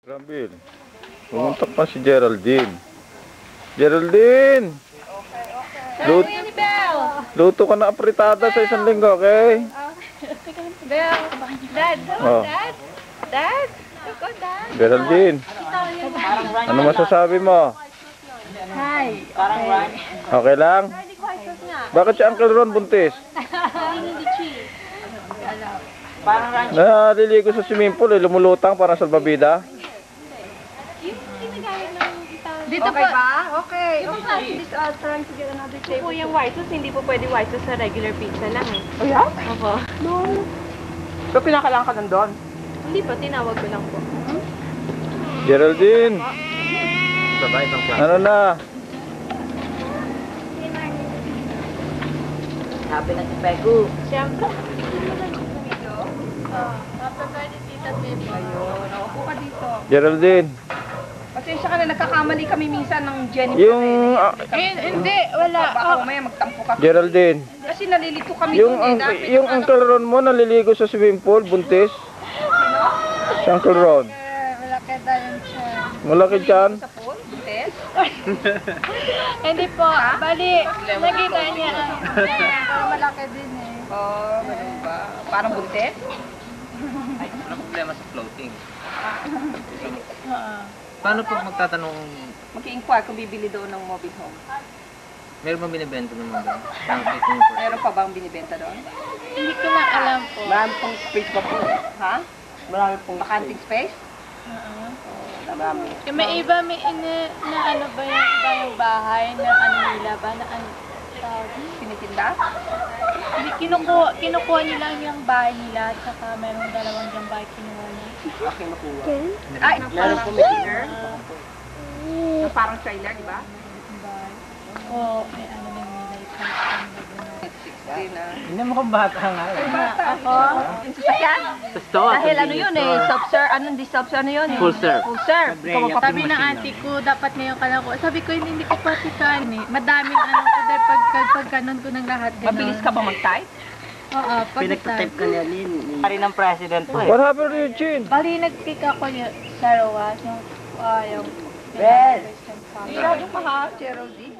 Rambil, pumunta pa si Geraldine. Geraldine! Luto ka na apritada sa isang linggo, okay? Bell, Dad, Oh. Dad, ako, Dad. Geraldine, ano masasabi mo? Hi. Okay lang? Bakit si Uncle Ron buntis? Naliligo sa swimming pool, lumulutang parang salbabida. Dito okay po, ba? Okay. Yung class is trying to get another table. Po yung white sauce, hindi po pwede white sauce sa regular pizza lang eh. Oh, yeah? Opo. No. So, pinakalaan ka nandun? Hindi po, tinawag ko lang po. Geraldine, ano na? Sabi na si Pegu. Siyempre. Happy birthday, Tita Baby. Ayun, naupo ka dito. Geraldine, Pasensya ka na, nagkakamali kami minsan ng Jennifer. yung... Hindi, wala. Baka mamaya magtampo ka. Geraldine, Kasi nalilito kami yung, dun eh. Dapat yung Uncle Ron mo naliligo sa swimming pool, buntis? Si Uncle Ron. Malaki dahil siya. Malaki dyan. sa pool, buntes. Hindi po, bali, nakita niya. Pero malaki din eh. Oh, ganun ba? Parang buntes? Ano problema sa floating? Paano pag magtatanong, Mag-i-inquire kung bibili doon ng mobile home. meron bang binibenta naman doon? Meron pa bang binibenta doon? Hindi ko na alam po. Marami pong space pa po. Ha? Marami pong vacanting space? Marami. May iba, na ano ba yung iba yung bahay na ano nila ba, na ano tawag? Tinitinda? Hindi, kinukuha nila yung bahay nila, saka merong dalawang yung bahay kinuha niya. Okay, makuha. Ay, meron pong trailer. Na parang trailer, di ba? Bahay. Oo, may ano na nila yung Hindi mo kang bata nga eh. Ako? Yung sasakyan? Dahil ano yun eh, self-serve, hindi self-serve, ano yun eh? Full serve. Full serve. Ikaw magpapalit. Sabi ng auntie ko, dapat ngayon ka lang ko. Sabi ko, hindi ko pati kan eh. Madaming ano ko dahil pag kanon ko ng lahat. Mabilis ka ba mag-type? Oo, pag-type. niya, Lin. Pari ng president po eh. What happened to Eugene? Bali, nag-pick ako yung sa Roas, yung Well. Masyadong mahal, Geraldine.